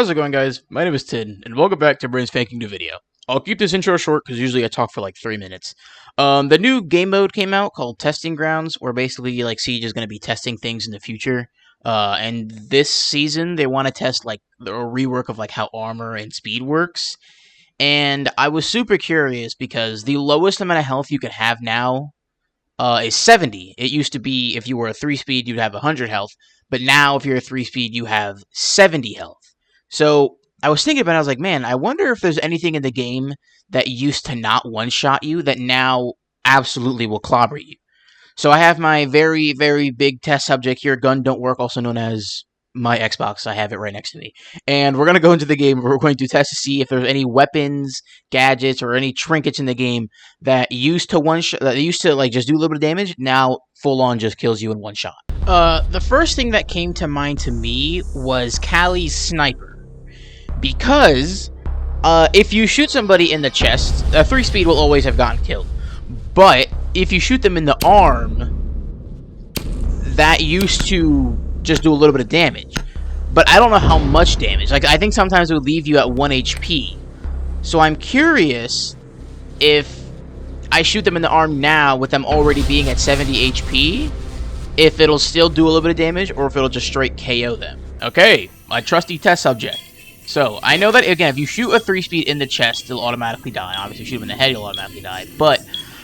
How's it going, guys? My name is Tin, and welcome back to Brain's Fanking New Video. I'll keep this intro short because usually I talk for like 3 minutes. The new game mode came out called Testing Grounds, where basically like Siege is going to be testing things in the future. And this season they want to test like a rework of like how armor and speed works. And I was super curious because the lowest amount of health you can have now is 70. It used to be if you were a 3-speed you'd have 100 health, but now if you're a 3-speed you have 70 health. So I was thinking about it, I was like, man, I wonder if there's anything in the game that used to not one-shot you that now absolutely will clobber you. So I have my very, very big test subject here, Gun Don't Work, also known as my Xbox. I have it right next to me. And we're going to go into the game, we're going to test to see if there's any weapons, gadgets, or any trinkets in the game that used to like just do a little bit of damage, now full-on just kills you in one shot. The first thing that came to mind to me was Callie's sniper. Because, if you shoot somebody in the chest, a 3-speed will always have gotten killed. But, if you shoot them in the arm, that used to just do a little bit of damage. But I don't know how much damage. Like, I think sometimes it would leave you at 1 HP. So I'm curious if I shoot them in the arm now with them already being at 70 HP, if it'll still do a little bit of damage, or if it'll just straight KO them. Okay, my trusty test subject. So, I know that, again, if you shoot a 3-speed in the chest, they'll automatically die. Obviously, if you shoot them in the head, you'll automatically die. But,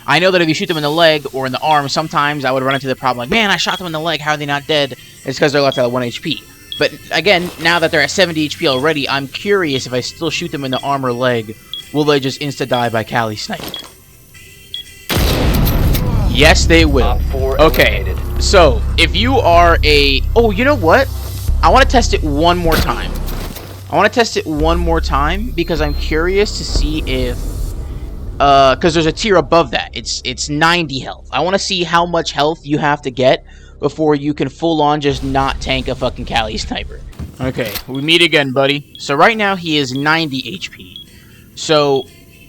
I know that if you shoot them in the leg or in the arm, sometimes I would run into the problem like, man, I shot them in the leg, how are they not dead? It's because they're left at 1 HP. But, again, now that they're at 70 HP already, I'm curious if I still shoot them in the arm or leg, will they just insta-die by Callie's sniper? Yes, they will. Okay, so, if you are a... Oh, you know what? I want to test it one more time. Because I'm curious to see if... because there's a tier above that. It's 90 health. I want to see how much health you have to get before you can full-on just not tank a fucking Callie sniper. Okay, we meet again, buddy. So right now, he is 90 HP. So,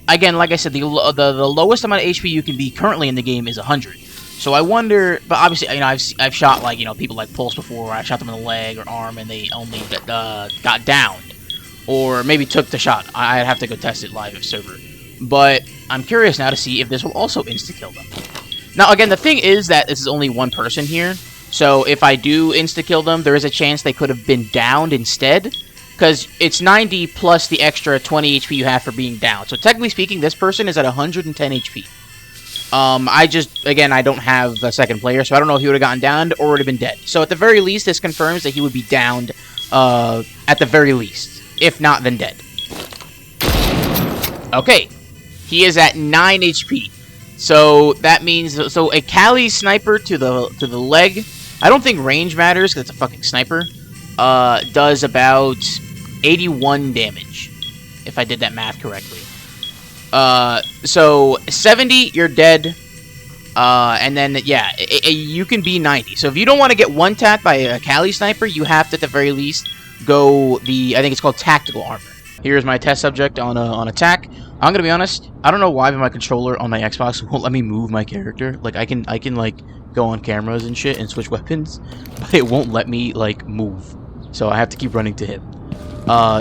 again, like I said, the lowest amount of HP you can be currently in the game is 100. So I wonder, but obviously, you know, I've shot, like, you know, people like Pulse before, where I shot them in the leg or arm and they only got downed. Or maybe took the shot. I'd have to go test it live if server. But I'm curious now to see if this will also insta-kill them. Now, again, the thing is that this is only one person here. So if I do insta-kill them, there is a chance they could have been downed instead. Because it's 90 plus the extra 20 HP you have for being down. So technically speaking, this person is at 110 HP. I don't have a second player, so I don't know if he would have gotten downed or would have been dead. So at the very least, this confirms that he would be downed at the very least. If not, then dead. Okay. He is at 9 HP. So that means... So a Callie sniper to the leg... I don't think range matters, because it's a fucking sniper. Does about 81 damage. If I did that math correctly. So 70, you're dead. And then, yeah, you can be 90. So if you don't want to get one-tapped by a Callie sniper, you have to, at the very least... go I think it's called tactical armor. Here's my test subject on attack. I'm gonna be honest, I don't know why, but my controller on my Xbox won't let me move my character. Like I can like go on cameras and shit and switch weapons, but it won't let me like move. So I have to keep running to him.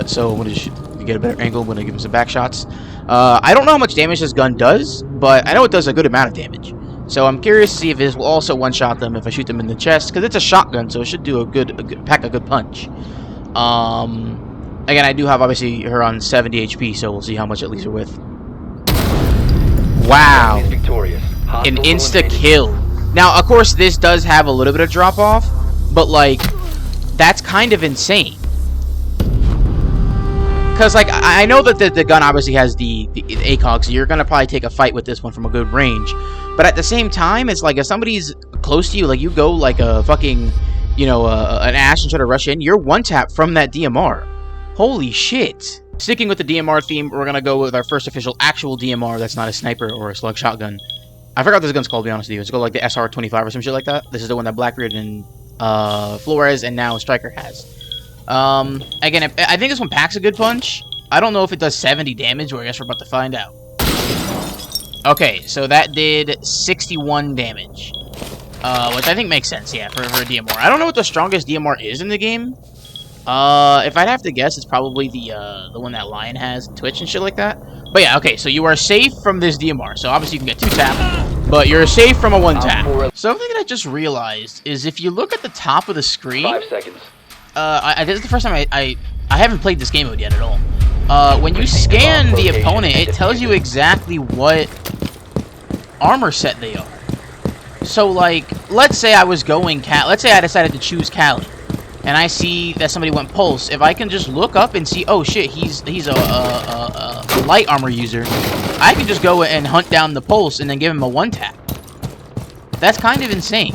So I'm gonna just get a better angle when I give him some back shots. I don't know how much damage this gun does, but I know it does a good amount of damage. So I'm curious to see if this will also one-shot them if I shoot them in the chest, because it's a shotgun, so it should do pack a good punch. Again, I do have, obviously, her on 70 HP, so we'll see how much it leaves her with. Wow. An insta-kill. Now, of course, this does have a little bit of drop-off, but, like, that's kind of insane. Because, like, I know that the gun obviously has the ACOG, so you're going to probably take a fight with this one from a good range. But at the same time, it's like, if somebody's close to you, like, you go, like, a fucking... you know, an Ash and try to rush in, you're one-tap from that DMR. Holy shit. Sticking with the DMR theme, we're gonna go with our first official actual DMR that's not a sniper or a slug shotgun. I forgot what this gun's called, to be honest with you. It's called like the SR-25 or some shit like that. This is the one that Blackbeard and Flores and now Striker has. Again, I think this one packs a good punch. I don't know if it does 70 damage, or I guess we're about to find out. Okay, so that did 61 damage. Which I think makes sense, yeah, for a DMR. I don't know what the strongest DMR is in the game. If I'd have to guess, it's probably the one that Lion has, Twitch and shit like that. But yeah, okay, so you are safe from this DMR. So obviously you can get 2 tap, but you're safe from a 1 tap. Something that I just realized is if you look at the top of the screen, 5 seconds. This is the first time I haven't played this game mode yet at all. When you scan the opponent, it tells you exactly what armor set they are. So like, let's say I was going let's say I decided to choose Kali, and I see that somebody went Pulse. If I can just look up and see, oh shit, he's a light armor user, I can just go and hunt down the Pulse and then give him a 1 tap. That's kind of insane.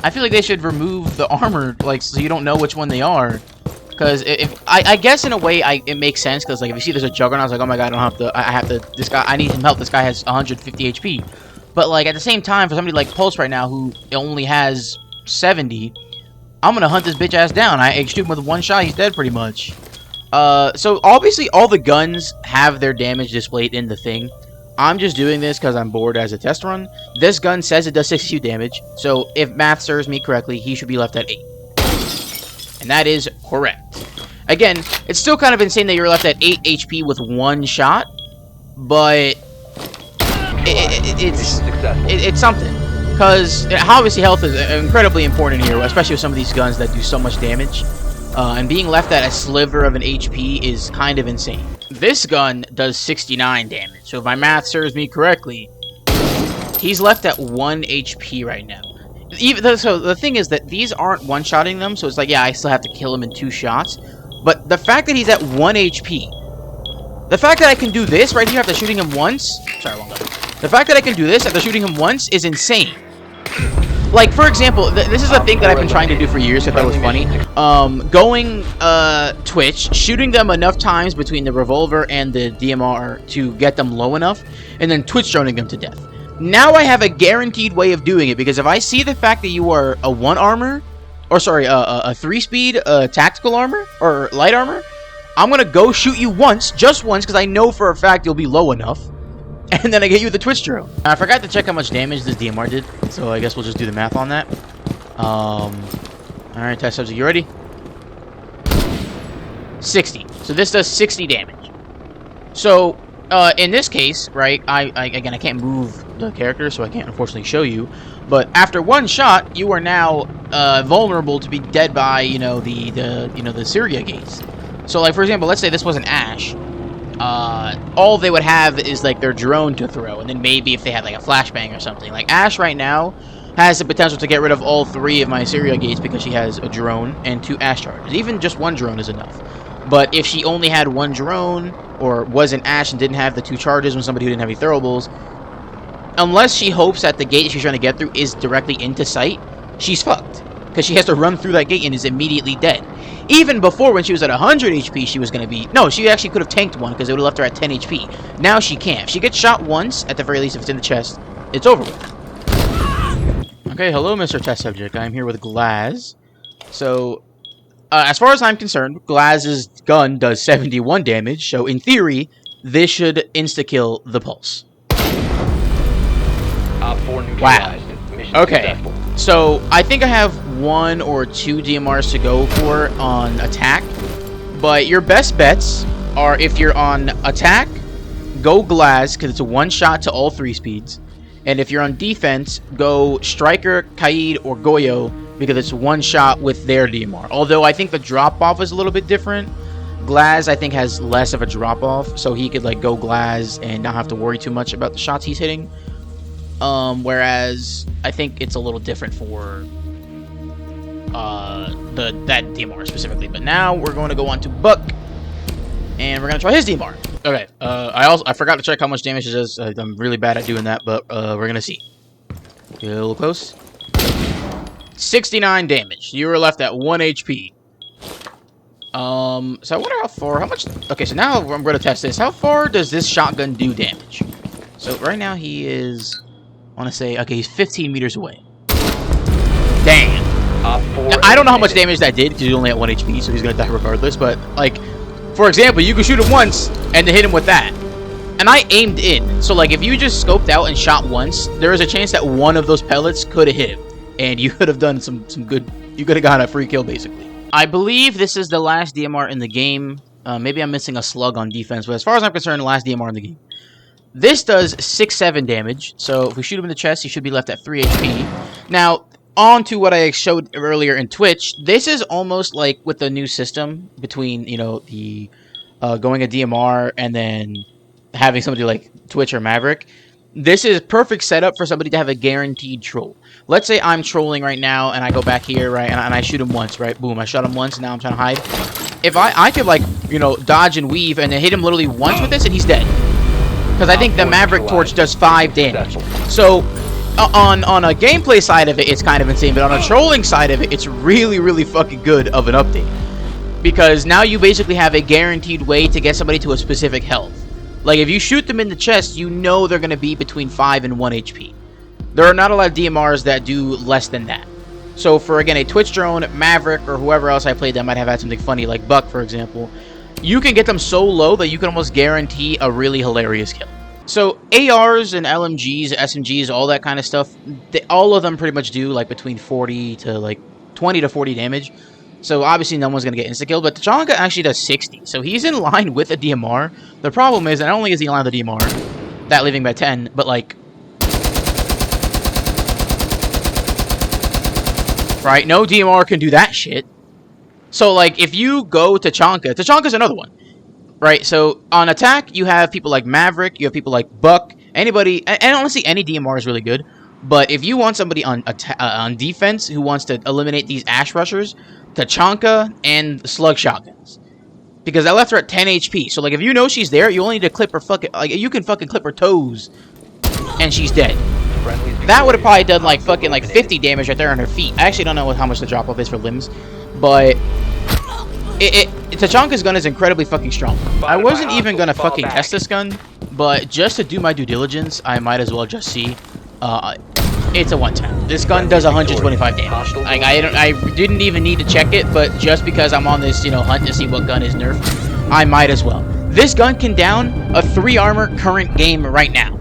I feel like they should remove the armor, like, so you don't know which one they are. Because if I guess in a way it makes sense, because like if you see there's a Juggernaut, it's like, oh my god, I have to this guy, I need some help. This guy has 150 HP. But like at the same time, for somebody like Pulse right now who only has 70, I'm gonna hunt this bitch ass down. I shoot him with 1 shot, he's dead pretty much. So obviously all the guns have their damage displayed in the thing. I'm just doing this because I'm bored as a test run. This gun says it does 62 damage, so if math serves me correctly, he should be left at 8. And that is correct. Again, it's still kind of insane that you're left at 8 HP with 1 shot, but it's something. Because obviously health is incredibly important here, especially with some of these guns that do so much damage. And being left at a sliver of an HP is kind of insane. This gun does 69 damage, so if my math serves me correctly, he's left at 1 HP right now. So the thing is that these aren't one-shotting them, so it's like, yeah, I still have to kill him in 2 shots. But the fact that he's at 1 HP, the fact that I can do this right here after shooting him once, sorry, wrong gun. The fact that I can do this after shooting him once is insane. Like, for example, this is a thing that I've been trying to do for years, I thought it was funny. Going Twitch, shooting them enough times between the revolver and the DMR to get them low enough, and then Twitch droning them to death. Now I have a guaranteed way of doing it, because if I see the fact that you are a 1 armor, or sorry, a 3-speed tactical armor, or light armor, I'm gonna go shoot you once, just once, because I know for a fact you'll be low enough, and then I get you the Twitch drone. I forgot to check how much damage this DMR did, so I guess we'll just do the math on that. Alright, test subject, you ready? 60. So this does 60 damage. So, in this case, right, again, I can't move the character, so I can't unfortunately show you, but after 1 shot, you are now vulnerable to be dead by, the Syria gates. So, like, for example, let's say this was an Ash. All they would have is, like, their drone to throw, and then maybe if they had, like, a flashbang or something. Like, Ash right now has the potential to get rid of all 3 of my Syria gates because she has a drone and 2 Ash charges. Even just 1 drone is enough. But if she only had 1 drone, or was an Ash and didn't have the 2 charges when somebody who didn't have any throwables, unless she hopes that the gate she's trying to get through is directly into sight, she's fucked. Because she has to run through that gate and is immediately dead. Even before, when she was at 100 HP, she was going to be... No, she actually could have tanked one because it would have left her at 10 HP. Now she can't. If she gets shot once, at the very least, if it's in the chest, it's over with. Okay, hello, Mr. Test Subject. I'm here with Glaz. So, as far as I'm concerned, Glaz's gun does 71 damage, so in theory, this should insta-kill the Pulse. Wow. Okay, so I think I have 1 or 2 DMRs to go for on attack, but your best bets are if you're on attack, go Glaz, because it's a 1-shot to all 3 speeds, and if you're on defense, go Striker, Kaid, or Goyo, because it's 1-shot with their DMR. Although I think the drop-off is a little bit different. Glaz, I think, has less of a drop-off, so he could like go Glaz and not have to worry too much about the shots he's hitting. Whereas I think it's a little different for that DMR specifically. But now we're going to go on to Buck, and we're gonna try his DMR. Okay. I forgot to check how much damage it does. I'm really bad at doing that, but we're gonna see. Get a little close. 69 damage. You were left at 1 HP. So I wonder how much... Okay, so now I'm going to test this. How far does this shotgun do damage? So right now he is... I want to say... Okay, he's 15 meters away. Damn. Now, I don't know how much damage that did, because he's only at 1 HP, so he's going to die regardless. But, like, for example, you could shoot him once, and then hit him with that. And I aimed in. So, like, if you just scoped out and shot once, there is a chance that one of those pellets could have hit him. And you could have done some good... You could have got a free kill, basically. I believe this is the last DMR in the game. Maybe I'm missing a slug on defense, but as far as I'm concerned, the last DMR in the game. This does 6-7 damage, so if we shoot him in the chest, he should be left at 3 HP. Now, on to what I showed earlier in Twitch, this is almost like with the new system between, you know, the going a DMR and then having somebody like Twitch or Maverick. This is perfect setup for somebody to have a guaranteed troll. Let's say I'm trolling right now, and I go back here, right, and I shoot him once, right? Boom, I shot him once, and now I'm trying to hide. If I could, like, you know, dodge and weave, and then hit him literally once with this, and he's dead. Because I think the Maverick Torch does 5 damage. So, on a gameplay side of it, it's kind of insane, but on a trolling side of it, it's really, really fucking good of an update. Because now you basically have a guaranteed way to get somebody to a specific health. Like, if you shoot them in the chest, you know they're going to be between 5 and 1 HP. There are not a lot of DMRs that do less than that. So for, again, a Twitch drone, Maverick, or whoever else I played that might have had something funny, like Buck, for example, you can get them so low that you can almost guarantee a really hilarious kill. So ARs and LMGs, SMGs, all that kind of stuff, all of them pretty much do, like, between 40 to, like, 20 to 40 damage. So obviously no one's going to get insta-killed, but Tachanka actually does 60. So he's in line with a DMR. The problem is, not only is he in line with a DMR, that leaving by 10, but like... Right, no DMR can do that shit. So like, if you go Tachanka, Tachanka's another one. Right, so on attack, you have people like Maverick, you have people like Buck, anybody... And honestly, any DMR is really good. But if you want somebody on defense who wants to eliminate these Ash Rushers, Tachanka and Slug Shotguns. Because that left her at 10 HP. So, like, if you know she's there, you only need to clip her fucking... Like, you can fucking clip her toes, and she's dead. That would have probably done, like, fucking, like, 50 damage right there on her feet. I actually don't know how much the drop-off is for limbs. But... Tachanka's gun is incredibly fucking strong. I wasn't even gonna fucking test this gun, but just to do my due diligence, I might as well just see... it's a one-tap. This gun does 125 damage. Like, I didn't even need to check it, but just because I'm on this, you know, hunt to see what gun is nerfed, I might as well. This gun can down a 3 armor current game right now.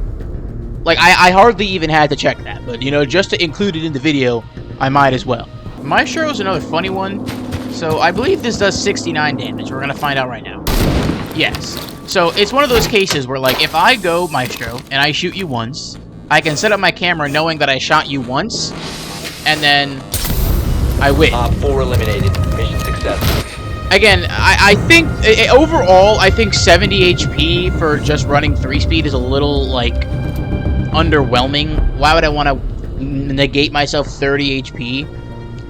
Like, I hardly even had to check that, but, you know, just to include it in the video, I might as well. Maestro is another funny one. So, I believe this does 69 damage. We're gonna find out right now. Yes. So, it's one of those cases where, like, if I go Maestro, and I shoot you once... I can set up my camera knowing that I shot you once, and then I win. Op 4 eliminated. Mission success. Again, I think, overall, I think 70 HP for just running 3-speed is a little, like, underwhelming. Why would I want to negate myself 30 HP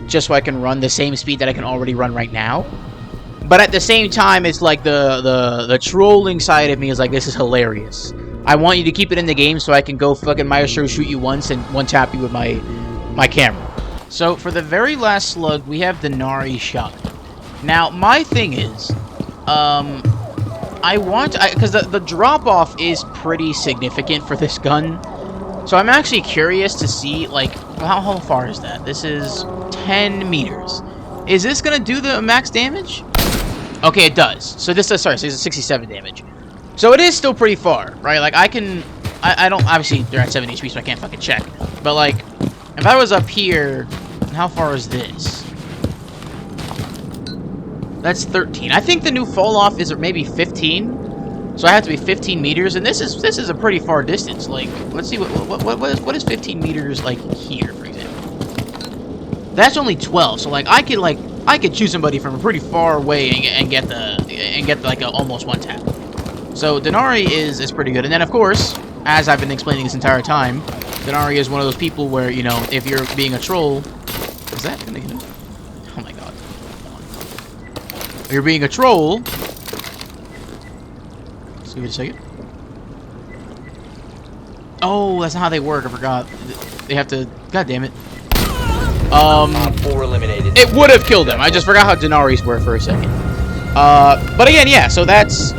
just so I can run the same speed that I can already run right now? But at the same time, it's like the trolling side of me is like, this is hilarious. I want you to keep it in the game so I can go fucking Maestro, shoot you once, and one-tap you with my camera. So, for the very last slug, we have the Nari shotgun. Now, my thing is, because the drop-off is pretty significant for this gun. So, I'm actually curious to see, like, how far is that? This is 10 meters. Is this going to do the max damage? Okay, it does. So, this does, sorry, so it's 67 damage. So it is still pretty far, right? Like, I don't, obviously, they're at 7 HP, so I can't fucking check. But, like, if I was up here, how far is this? That's 13. I think the new fall-off is maybe 15. So I have to be 15 meters, and this is a pretty far distance. Like, let's see, what is 15 meters, like, here, for example? That's only 12, so, like, I could choose somebody from a pretty far away and get like, a almost one-tap. So, Denari is pretty good. And then, of course, as I've been explaining this entire time, Denari is one of those people where, you know, if you're being a troll... Is that gonna get him? Oh my god. If you're being a troll... Let's give it a second. Oh, that's not how they work. I forgot. They have to... God damn it. 4 eliminated. It would have killed him. I just forgot how Denari's were for a second. But again, yeah, so that's...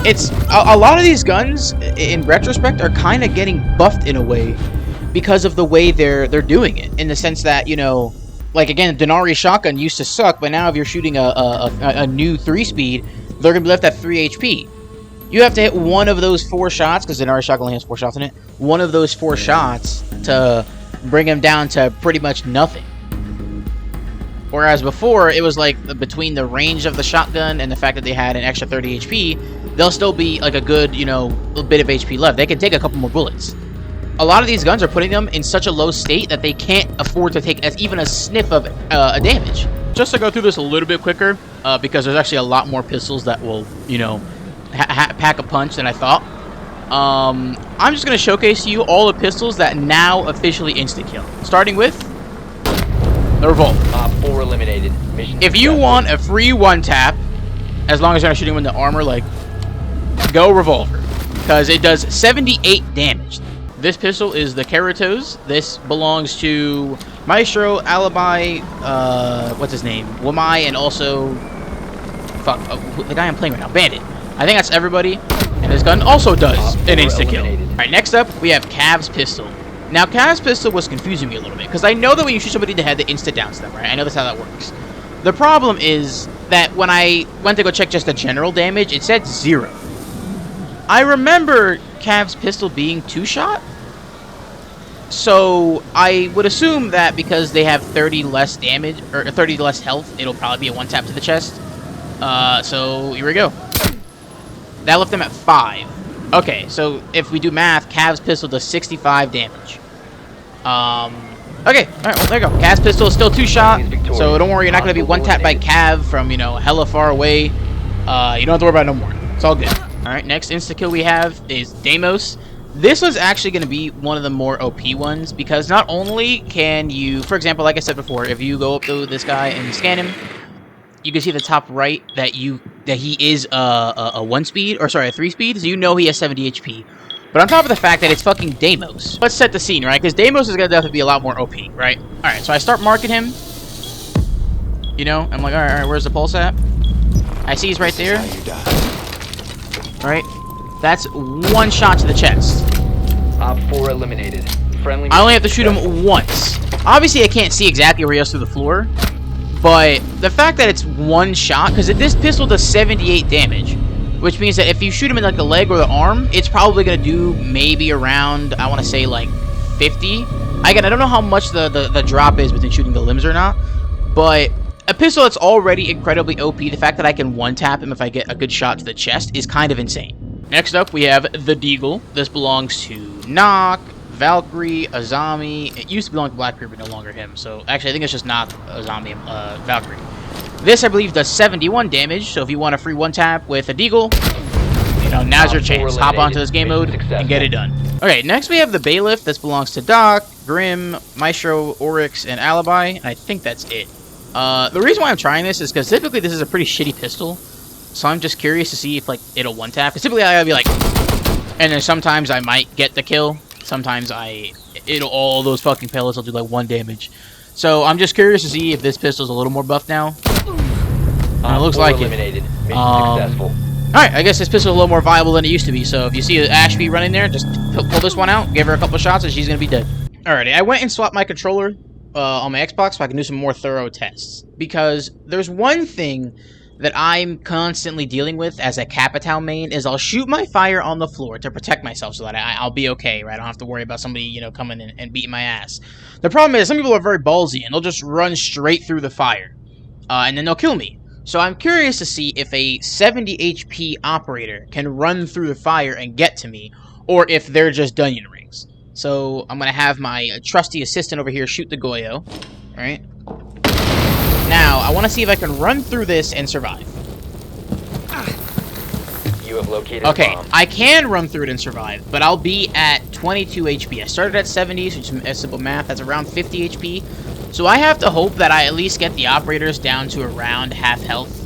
It's a lot of these guns, in retrospect, are kind of getting buffed in a way because of the way they're doing it. In the sense that, you know, like, again, Denari shotgun used to suck, but now if you're shooting a new 3-speed, they're going to be left at 3 HP. You have to hit one of those 4 shots, because Denari shotgun only has 4 shots in it, one of those 4 shots to bring him down to pretty much nothing. Whereas before, it was like between the range of the shotgun and the fact that they had an extra 30 HP, they'll still be like a good, you know, little bit of HP left. They can take a couple more bullets. A lot of these guns are putting them in such a low state that they can't afford to take even a sniff of a damage. Just to go through this a little bit quicker, because there's actually a lot more pistols that will, you know, pack a punch than I thought. I'm just going to showcase to you all the pistols that now officially insta-kill. Starting with the Revolver. Op 4 eliminated. Mission If you successful. want a free one-tap, as long as you're not shooting him in the armor, like, go Revolver. Because it does 78 damage. This pistol is the Keratos. This belongs to Maestro, Alibi, what's his name? Wamai, and also... Fuck, the guy I'm playing right now, Bandit. I think that's everybody. And this gun also does an insta-kill. Alright, next up, we have Cav's pistol. Now, Cav's pistol was confusing me a little bit, because I know that when you shoot somebody in the head, they insta-downs them, right? I know that's how that works. The problem is that when I went to go check just the general damage, it said 0. I remember Cav's pistol being 2-shot, so I would assume that because they have 30 less damage, or 30 less health, it'll probably be a one-tap to the chest. So here we go. That left them at 5. Okay, so if we do math, Cav's pistol does 65 damage. Okay, alright, well, there you go. Cav's pistol is still 2-shot, so don't worry, you're not going to be one-tapped by Cav from, you know, hella far away. You don't have to worry about it no more. It's all good. Alright, next insta-kill we have is Deimos. This was actually going to be one of the more OP ones, because not only can you, for example, like I said before, if you go up to this guy and scan him, you can see the top right that he is a 1-speed, or sorry, a 3-speed, so you know he has 70 HP. But on top of the fact that it's fucking Deimos, let's set the scene, right? Because Deimos is going to definitely be a lot more OP, right? Alright, so I start marking him. You know, I'm like, alright, where's the pulse at? I see he's right there. Alright, that's 1 shot to the chest. Op 4 eliminated. Friendly. I only have to shoot him once. Obviously, I can't see exactly where he is through the floor. But the fact that it's 1 shot, because this pistol does 78 damage, which means that if you shoot him in like the leg or the arm, it's probably going to do maybe around, I want to say like 50. Again, I don't know how much the drop is between shooting the limbs or not, but a pistol that's already incredibly OP, the fact that I can one-tap him if I get a good shot to the chest is kind of insane. Next up, we have the Deagle. This belongs to Nock, Valkyrie, Azami. It used to belong to Blackbeard, but no longer him. So, actually, I think it's just Nock, Azami, and Valkyrie. This, I believe, does 71 damage. So, if you want a free one-tap with a Deagle, you know, now's your chance. Hop onto this game mode and get it done. Okay, next we have the Bailiff. This belongs to Doc, Grim, Maestro, Oryx, and Alibi. I think that's it. The reason why I'm trying this is because typically this is a pretty shitty pistol. So I'm just curious to see if, like, it'll one-tap. Because typically I gotta be like... And then sometimes I might get the kill. Sometimes all those fucking pellets will do, like, 1 damage. So I'm just curious to see if this pistol's a little more buffed now. It looks like it. Mission successful. Alright, I guess this pistol is a little more viable than it used to be. So if you see Ashby running there, just pull this one out, give her a couple shots, and she's gonna be dead. Alrighty, I went and swapped my controller on my Xbox so I can do some more thorough tests. Because there's one thing that I'm constantly dealing with as a Capitao main is I'll shoot my fire on the floor to protect myself so that I'll be okay, right? I don't have to worry about somebody, you know, coming in and beating my ass. The problem is some people are very ballsy and they'll just run straight through the fire. And then they'll kill me. So I'm curious to see if a 70 HP operator can run through the fire and get to me, or if they're just Dunyan rings. So I'm going to have my trusty assistant over here shoot the Goyo, right? Now, I want to see if I can run through this and survive. You have located Okay, a bomb. I can run through it and survive, but I'll be at 22 HP. I started at 70, so just simple math, that's around 50 HP. So I have to hope that I at least get the operators down to around half health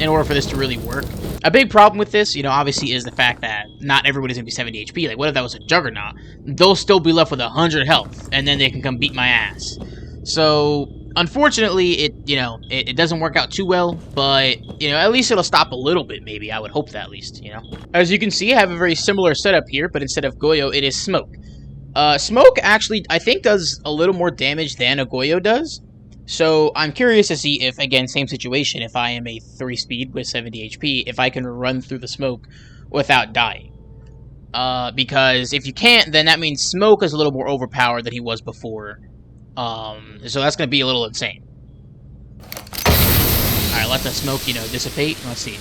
in order for this to really work. A big problem with this, you know, obviously is the fact that not everybody's going to be 70 HP. Like, what if that was a Juggernaut? They'll still be left with 100 health, and then they can come beat my ass. So, unfortunately, it doesn't work out too well, but, you know, at least it'll stop a little bit, maybe. I would hope that, at least, you know. As you can see, I have a very similar setup here, but instead of Goyo, it is Smoke. Smoke actually, I think, does a little more damage than a Goyo does. So, I'm curious to see if, again, same situation, if I am a 3-speed with 70 HP, if I can run through the smoke without dying. Because if you can't, then that means Smoke is a little more overpowered than he was before. So that's going to be a little insane. let the smoke, you know, dissipate. Let's see.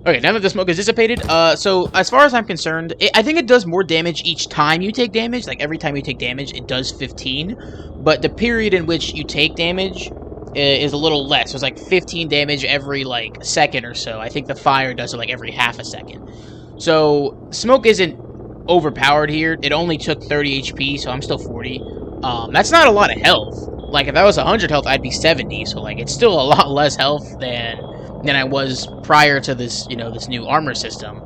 Okay, now that the smoke is dissipated, so as far as I'm concerned, I think it does more damage each time you take damage. Like, every time you take damage, it does 15. But the period in which you take damage is a little less. So it's like 15 damage every, like, second or so. I think the fire does it, like, every half a second. So, smoke isn't overpowered here. It only took 30 HP, so I'm still 40. That's not a lot of health. Like, if I was 100 health, I'd be 70. So, like, it's still a lot less health than I was prior to this, you know, this new armor system.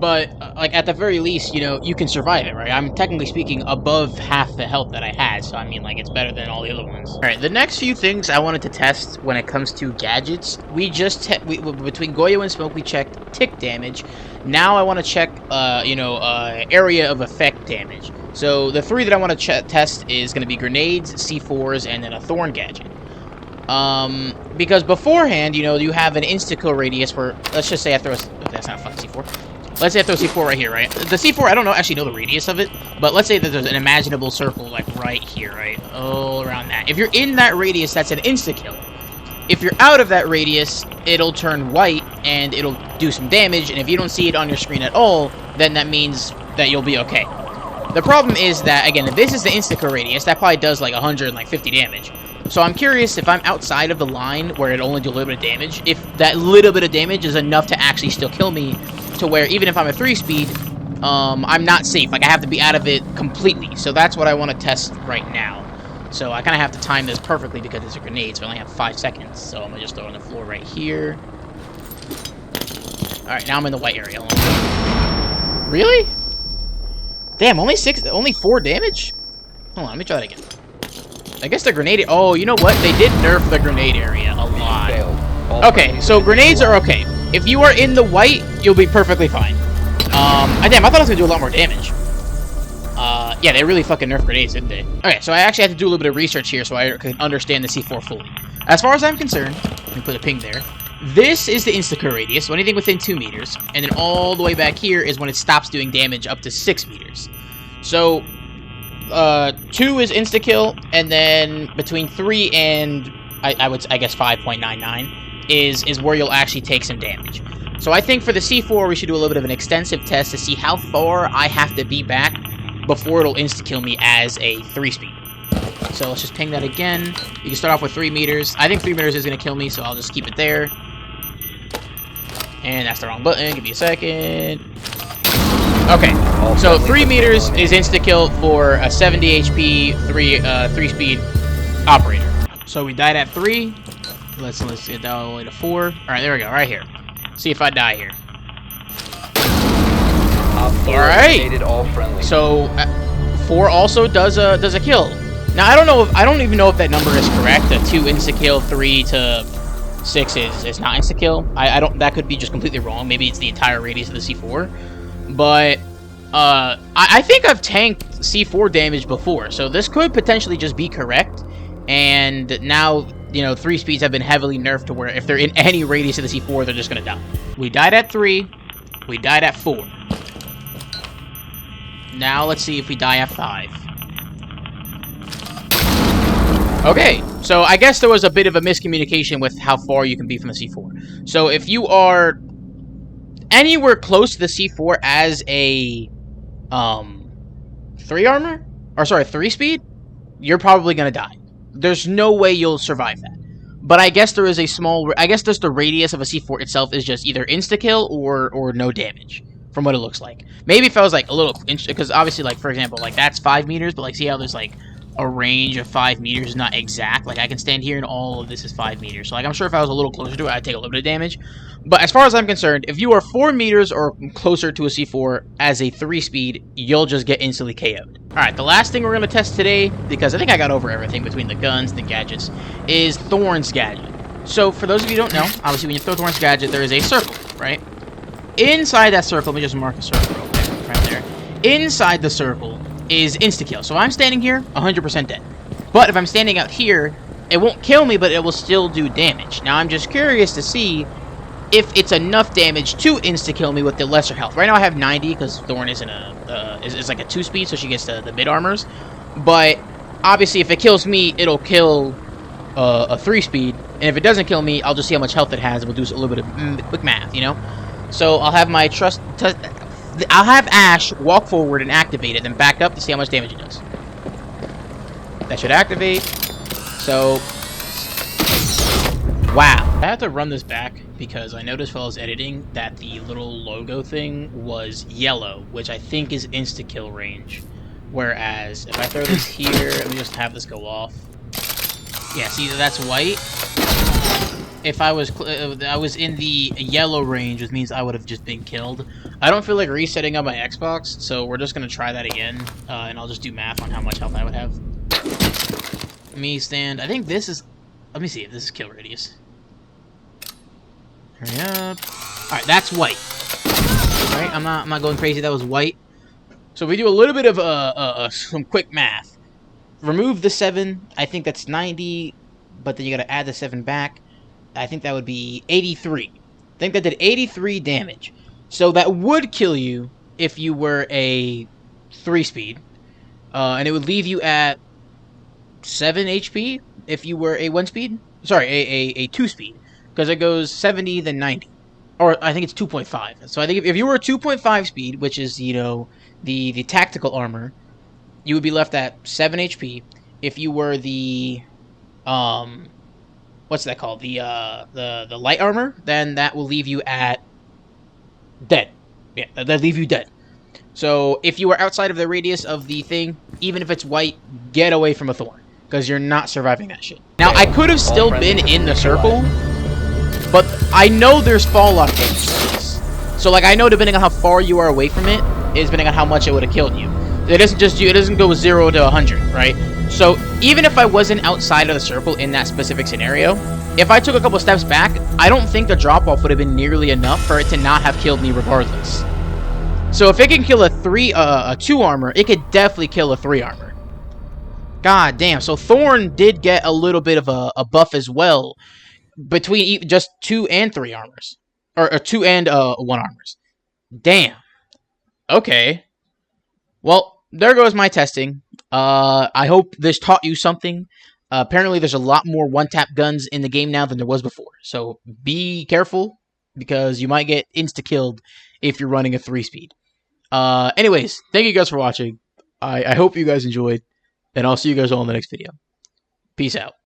But, like, at the very least, you know, you can survive it, right? I'm technically speaking above half the health that I had, so I mean, like, it's better than all the other ones. Alright, the next few things I wanted to test when it comes to gadgets, between Goyo and Smoke, we checked tick damage. Now I want to check, area of effect damage. So, the 3 that I want to test is going to be grenades, C4s, and then a thorn gadget. Because beforehand, you know, you have an insta-kill radius where, let's just say I throw a, that's not a fucking C4. Let's say I throw C4 right here, right? The C4, I don't actually know the radius of it, but let's say that there's an imaginable circle, like, right here, right? All around that. If you're in that radius, that's an insta-kill. If you're out of that radius, it'll turn white, and it'll do some damage, and if you don't see it on your screen at all, then that means that you'll be okay. The problem is that, again, if this is the insta-kill radius, that probably does, like, 150 damage. So I'm curious if I'm outside of the line where it only do a little bit of damage, if that little bit of damage is enough to actually still kill me, to where even if I'm a 3-speed, I'm not safe. Like, I have to be out of it completely. So that's what I want to test right now. So I kind of have to time this perfectly because it's a grenade, so I only have 5 seconds. So I'm going to just throw it on the floor right here. Alright, now I'm in the white area. Really? Damn, only 4 damage? Hold on, let me try that again. I guess the grenade... Oh, you know what? They did nerf the grenade area a lot. Okay, so grenades are okay. If you are in the white, you'll be perfectly fine. Damn, I thought I was going to do a lot more damage. Yeah, they really fucking nerfed grenades, didn't they? Okay, so I actually had to do a little bit of research here so I could understand the C4 fully. As far as I'm concerned, let me put a ping there. This is the insta-kill radius, so anything within 2 meters. And then all the way back here is when it stops doing damage up to 6 meters. So... 2 is insta-kill, and then between 3 and I guess 5.99 is where you'll actually take some damage. So I think for the C4 we should do a little bit of an extensive test to see how far I have to be back before it'll insta-kill me as a 3-speed. So let's just ping that again. You can start off with 3 meters. I think 3 meters is going to kill me, so I'll just keep it there. And that's the wrong button. Give me a second. Okay, so 3 meters is insta-kill for a 70 HP, 3-speed operator. So we died at 3. Let's get that all the way to 4. Alright, there we go, right here. See if I die here. Alright, so 4 also does a kill. Now, I don't even know if that number is correct. The 2 insta-kill, 3 to 6 is not insta-kill. That could be just completely wrong. Maybe it's the entire radius of the C4. But, I think I've tanked C4 damage before, so this could potentially just be correct. And now, you know, 3 speeds have been heavily nerfed to where if they're in any radius of the C4, they're just gonna die. We died at 3. We died at 4. Now, let's see if we die at 5. Okay, so I guess there was a bit of a miscommunication with how far you can be from the C4. So if you are anywhere close to the C4 as a 3 speed, you're probably gonna die. There's no way you'll survive that. But I guess there is just the radius of a C4 itself is just either insta-kill or no damage, from what it looks like. Maybe if I was like a little, because obviously, like, for example, like that's 5 meters, but like see how there's like a range of 5 meters is not exact. Like, I can stand here and all of this is 5 meters. So, like, I'm sure if I was a little closer to it, I'd take a little bit of damage. But as far as I'm concerned, if you are 4 meters or closer to a C4 as a 3-speed, you'll just get instantly KO'd. Alright, the last thing we're going to test today, because I think I got over everything between the guns and the gadgets, is Thorn's gadget. So, for those of you who don't know, obviously when you throw Thorn's gadget, there is a circle, right? Inside that circle, let me just mark a circle real quick, right there. Inside the circle is insta-kill. So I'm standing here, 100% dead. But if I'm standing out here, it won't kill me, but it will still do damage. Now I'm just curious to see if it's enough damage to insta-kill me with the lesser health. Right now I have 90 because Thorn isn't is like a 2-speed, so she gets the mid armors. But obviously if it kills me, it'll kill a 3-speed, and if it doesn't kill me, I'll just see how much health it has, and we'll do a little bit of quick math, you know? So I'll have my I'll have Ash walk forward and activate it, then back up to see how much damage it does. That should activate. So, wow. I have to run this back because I noticed while I was editing that the little logo thing was yellow, which I think is insta-kill range. Whereas, if I throw this here, let me just have this go off. Yeah, see, that's white. If I was in the yellow range, which means I would have just been killed. I don't feel like resetting up my Xbox, so we're just going to try that again, and I'll just do math on how much health I would have. Let me stand. I think this is... Let me see if this is kill radius. Hurry up. Alright, that's white. Alright, I'm not going crazy. That was white. So if we do a little bit of some quick math. Remove the 7. I think that's 90, but then you got to add the 7 back. I think that would be 83. I think that did 83 damage. So that would kill you if you were a 3-speed. And it would leave you at 7 HP if you were a 1-speed. Sorry, a 2-speed. Because it goes 70, then 90. Or I think it's 2.5. So I think if you were a 2.5 speed, which is, you know, the tactical armor, you would be left at 7 HP. If you were the... what's that called? The light armor, then that will leave you at dead. Yeah, that'll leave you dead. So if you are outside of the radius of the thing, even if it's white, get away from a thorn, because you're not surviving that shit. Now I could have still been in the circle, but I know there's fallout damage to this. So like I know depending on how far you are away from it, is depending on how much it would have killed you. It doesn't go 0 to 100, right? So even if I wasn't outside of the circle in that specific scenario, if I took a couple steps back, I don't think the drop-off would have been nearly enough for it to not have killed me regardless. So if it can kill a 2 armor, it could definitely kill a 3 armor. God damn. So Thorn did get a little bit of a buff as well between just 2 and 3 armors. Or 2 and 1 armors. Damn. Okay. Well, there goes my testing. I hope this taught you something. Apparently, there's a lot more one-tap guns in the game now than there was before. So be careful, because you might get insta-killed if you're running a 3-speed. Anyways, thank you guys for watching. I hope you guys enjoyed, and I'll see you guys all in the next video. Peace out.